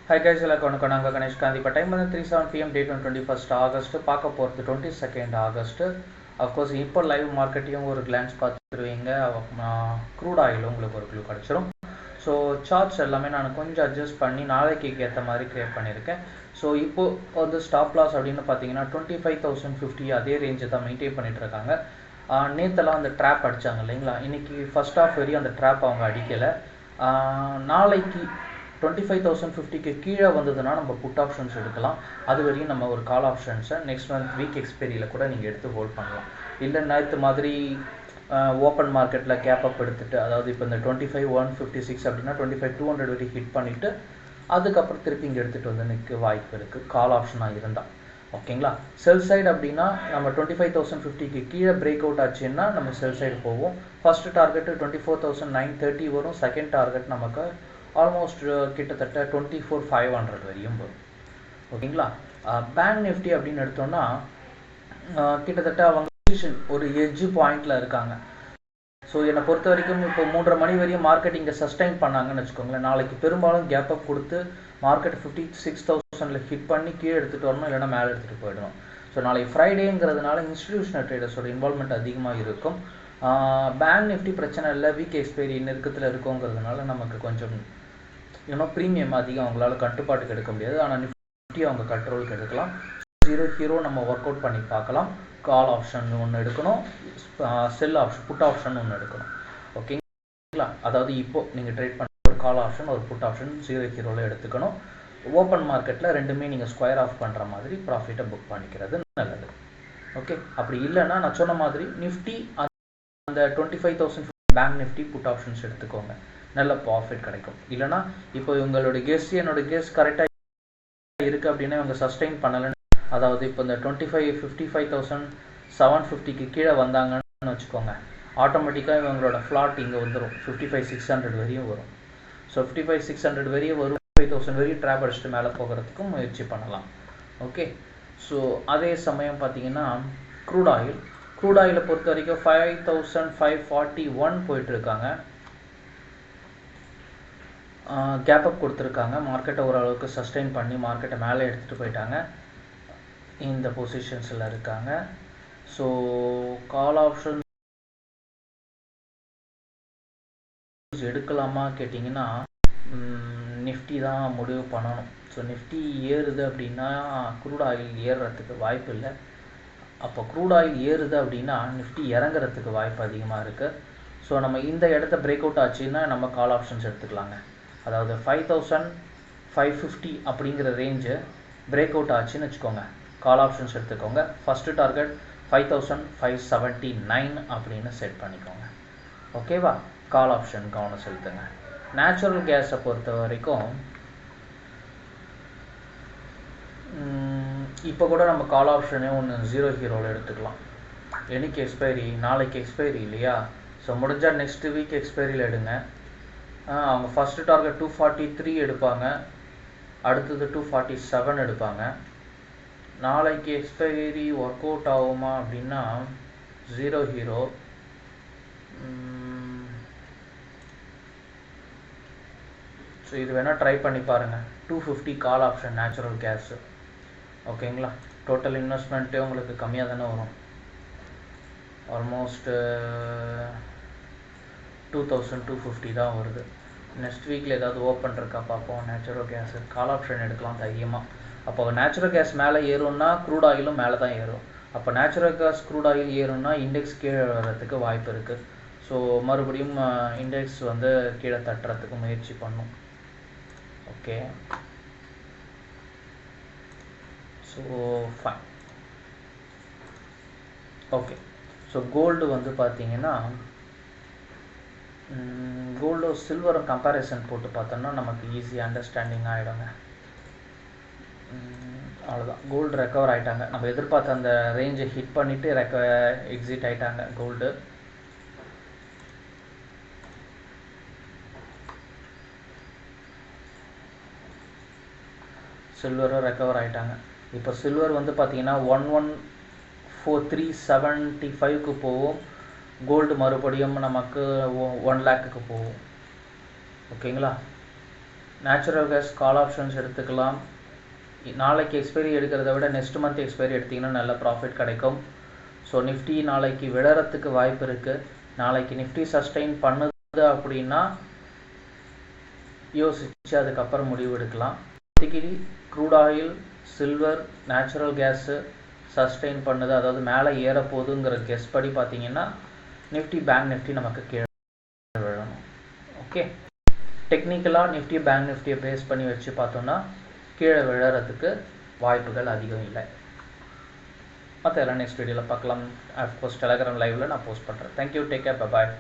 Hi guys, welcome to Ganesh Gandhi. But time is 3:07 p.m. date on 21st August. பார்க்க போகிறது 22nd August. Of course, இப்போ live மார்க்கெட்டையும் ஒரு glands பார்த்துருவீங்க. Crude oil உங்களுக்கு ஒரு clue கிடச்சிரும். So charts எல்லாமே நான் கொஞ்சம் அட்ஜஸ்ட் பண்ணி நாளைக்கு ஏற்ற மாதிரி க்ரியேட் பண்ணியிருக்கேன். ஸோ இப்போது வந்து ஸ்டாப் லாஸ் அப்படின்னு பார்த்தீங்கன்னா 25,050 அதே ரேஞ்சை தான் மெயின்டைன் பண்ணிட்டு இருக்காங்க. நேற்றெல்லாம் அந்த ட்ராப் அடித்தாங்க இல்லைங்களா, இன்றைக்கி ஃபர்ஸ்ட் ஆஃப் வரையும் அந்த ட்ராப் அவங்க அடிக்கலை. நாளைக்கு 25,050க்கு கீழே வந்ததுன்னா நம்ம புட் ஆப்ஷன்ஸ் எடுக்கலாம். அது வரையும் நம்ம ஒரு கால் ஆப்ஷன்ஸை நெக்ஸ்ட் மந்த் வீக் எக்ஸ்பைரியில் கூட நீங்கள் எடுத்து ஹோல்ட் பண்ணலாம். இல்லை நேற்று மாதிரி ஓப்பன் மார்க்கெட்டில் கேப் அப் எடுத்துகிட்டு, அதாவது இப்போ இந்த 25,156 அப்படின்னா 25,200 வரைக்கும் ஹிட் பண்ணிவிட்டு அதுக்கப்புறம் திருப்பி இங்கே எடுத்துகிட்டு வந்து நிற்க வாய்ப்பு இருக்குது கால் ஆப்ஷனாக இருந்தால். ஓகேங்களா. செல் சைடு அப்படின்னா நம்ம 25,050க்கு கீழே பிரேக் அவுட் ஆச்சுன்னா நம்ம செல் சைடு போவோம். ஃபர்ஸ்ட் டார்கெட்டு 24,930 வரும். செகண்ட் டார்கெட் நமக்கு ஆல்மோஸ்ட் கிட்டத்தட்ட 24,500 வரையும் வரும். ஓகேங்களா. பேங்க் நிஃப்டி அப்படின்னு எடுத்தோம்னா கிட்டத்தட்ட அவங்க ஒரு எட்ஜ் பாயிண்டில் இருக்காங்க. ஸோ என்னை பொறுத்த வரைக்கும் இப்போ 3:30 மணி வரையும் மார்க்கெட் இங்கே சஸ்டைன் பண்ணாங்கன்னு வச்சுக்கோங்களேன். நாளைக்கு பெரும்பாலும் கேப் அப் கொடுத்து மார்க்கெட் 56,000 ஹிட் பண்ணி கீழே எடுத்துகிட்டு வரணும், இல்லைன்னா மேலே எடுத்துகிட்டு போயிடணும். ஸோ நாளைக்கு ஃப்ரைடேங்கிறதுனால இன்ஸ்டிடியூஷனல் ட்ரேடர்ஸோட இன்வால்மெண்ட் அதிகமாக இருக்கும். பேங்க் நிஃப்டி பிரச்சனை இல்லை, வீக் எக்ஸ்பைரி நெருக்கத்தில் இருக்குங்கிறதுனால நமக்கு கொஞ்சம் ப்ரீமியம் அதிகம் அவங்களால கட்டுப்பாட்டுக்கு எடுக்க முடியாது. ஆனால் நிஃப்டி அவங்க கண்ட்ரோலுக்கு எடுக்கலாம். ஹீரோ நம்ம ஒர்க் அவுட் பண்ணி பார்க்கலாம். கால் ஆப்ஷன் ஒன்று எடுக்கணும், செல் ஆப்ஷன் புட் ஆப்ஷன் ஒன்று எடுக்கணும். ஓகேங்களா. அதாவது இப்போது நீங்கள் ட்ரேட் பண்ண ஒரு கால் ஆப்ஷன் ஒரு புட் ஆப்ஷன் ஹீரோவில் எடுத்துக்கணும். ஓப்பன் மார்க்கெட்டில் ரெண்டுமே நீங்கள் ஸ்கொயர் ஆஃப் பண்ணுற மாதிரி ப்ராஃபிட்டை புக் பண்ணிக்கிறது நல்லது. ஓகே. அப்படி இல்லைன்னா நான் சொன்ன மாதிரி நிஃப்டி அந்த 25,000 பேங்க் நிஃப்டி புட் ஆப்ஷன்ஸ் எடுத்துக்கோங்க, நல்ல ப்ராஃபிட் கிடைக்கும். இல்லைனா இப்போ இவங்களோட என்னோட கெஸ் கரெக்டாக இருக்குது அப்படின்னா இவங்க சஸ்டெயின் பண்ணலைன்னு, அதாவது இப்போ இந்த 55,750க்கு கீழே வந்தாங்கன்னு வச்சுக்கோங்க, ஆட்டோமேட்டிக்காக இவங்களோட ஃப்ளாட் இங்கே வந்துடும், 55,600 வரையும் வரும். ஸோ 55,600 வரையும் வரும், 5,000 வரையும் ட்ராப் அடிச்சுட்டு மேலே போகிறதுக்கும் முயற்சி பண்ணலாம். ஓகே. ஸோ அதே சமயம் பார்த்தீங்கன்னா க்ரூட் ஆயிலை பொறுத்த வரைக்கும் 5,541 போயிட்டுருக்காங்க. கேப் அப் கொடுத்துருக்காங்க, மார்க்கெட்டை ஓரளவுக்கு சஸ்டெயின் பண்ணி மார்க்கெட்டை மேலே எடுத்துகிட்டு போயிட்டாங்க, இந்த பொசிஷன்ஸில் இருக்காங்க. ஸோ கால் ஆப்ஷன் எடுக்கலாமா கேட்டிங்கன்னா நிஃப்டி தான் முடிவு பண்ணணும். ஸோ நிஃப்டி ஏறுது அப்படின்னா க்ரூட் ஆயில் ஏறுறதுக்கு வாய்ப்பு இல்லை. அப்போ க்ரூட் ஆயில் ஏறுது அப்படின்னா நிஃப்டி இறங்குறதுக்கு வாய்ப்பு அதிகமாக இருக்குது. ஸோ நம்ம இந்த இடத்த பிரேக் அவுட் ஆச்சுன்னா நம்ம கால் ஆப்ஷன்ஸ் எடுத்துக்கலாங்க. அதாவது 5,550 அப்படிங்கிற ரேஞ்சு பிரேக் அவுட் ஆச்சுன்னு வச்சுக்கோங்க, கால் ஆப்ஷன்ஸ் எடுத்துக்கோங்க. ஃபஸ்ட்டு டார்கெட் 5,579 அப்படின்னு செட் பண்ணிக்கோங்க. ஓகேவா. கால் ஆப்ஷன் கவனம் செலுத்துங்க. நேச்சுரல் கேஸை பொறுத்த வரைக்கும் இப்போ கூட நம்ம கால் ஆப்ஷனே ஒன்று ஹீரோவில் எடுத்துக்கலாம். என்னைக்கு எக்ஸ்பைரி, நாளைக்கு எக்ஸ்பைரி இல்லையா. ஸோ முடிஞ்சால் நெக்ஸ்ட் வீக் எக்ஸ்பைரியில் எடுங்க. அவங்க ஃபஸ்ட்டு டார்கெட் 243 எடுப்பாங்க, அடுத்தது 247 எடுப்பாங்க. நாளைக்கு எக்ஸ்பைரி ஒர்க் அவுட் ஆகுமா அப்படின்னா ஹீரோ ஸோ இது வேணால் ட்ரை பண்ணி பாருங்கள். 250 கால் ஆப்ஷன் நேச்சுரல் கேஸு. ஓகேங்களா. டோட்டல் இன்வெஸ்ட்மெண்ட்டே உங்களுக்கு கம்மியாக தானே வரும், ஆல்மோஸ்ட் 2,250 தான் வருது. நெக்ஸ்ட் வீக்கில் ஏதாவது ஓப்பன் இருக்கா பார்ப்போம். நேச்சுரல் கேஸு கால் ஆப்ஷன் எடுக்கலாம் தைரியமாக. அப்போ நேச்சுரல் கேஸ் மேலே ஏறும்னா க்ரூட் ஆயிலும் மேலே தான் ஏறும். அப்போ நேச்சுரல் கேஸ் க்ரூட் ஆயில் ஏறும்னா இண்டெக்ஸ் கீழே வர்றதுக்கு வாய்ப்பு இருக்குது. ஸோ மறுபடியும் இண்டெக்ஸ் வந்து கீழே தட்டுறதுக்கு முயற்சி பண்ணும். Okay. So fine. Okay. So gold வந்து பார்த்தீங்கன்னா கோல்டும் சில்வரும் கம்பேரிசன் போட்டு பார்த்தோம்னா நமக்கு ஈஸியாக அண்டர்ஸ்டாண்டிங் ஆகிடுங்க. அவ்வளோதான். கோல்டு ரெக்கவர் ஆகிட்டாங்க. நம்ம எதிர்பார்த்த அந்த ரேஞ்சை ஹிட் பண்ணிவிட்டு எக்ஸிட் ஆகிட்டாங்க கோல்டு. சில்வரும் ரெக்கவர் ஆகிட்டாங்க. இப்போ சில்வர் வந்து பார்த்தீங்கன்னா 11,4375க்கு போகும். கோல்டு மறுபடியும் நமக்கு 1 லேக்குக்கு போகும். ஓகேங்களா. நேச்சுரல் கேஸ் கால் ஆப்ஷன்ஸ் எடுத்துக்கலாம். நாளைக்கு எக்ஸ்பைரி எடுக்கிறத விட நெக்ஸ்ட் மந்த் எக்ஸ்பைரி எடுத்திங்கன்னா நல்ல ப்ராஃபிட் கிடைக்கும். ஸோ நிஃப்டி நாளைக்கு விழறதுக்கு வாய்ப்பு இருக்குது. நாளைக்கு நிஃப்டி சஸ்டெயின் பண்ணுது அப்படின்னா யோசிச்சு அதுக்கப்புறம் முடிவு எடுக்கலாம். இப்போதைக்கு crude oil, silver, natural gas sustain பண்ணுது, அதாவது மேலே ஏற போகுதுங்கிற கெஸ் படி பார்த்தீங்கன்னா நிஃப்டி பேங்க் நிஃப்டி நமக்கு கீழே விழணும். ஓகே, டெக்னிக்கலாக நிஃப்டி பேங்க் நிஃப்டியை பேஸ் பண்ணி வச்சு பார்த்தோன்னா கீழே விழறதுக்கு வாய்ப்புகள் அதிகம் இல்லை. மற்ற எல்லாம் நெக்ஸ்ட் வீடியோவில் பார்க்கலாம். அஃப்கோர்ஸ் டெலகிராம் லைவில் நான் போஸ்ட் பண்ணுறேன். தேங்க்யூ, டேக் கேர், பாய்.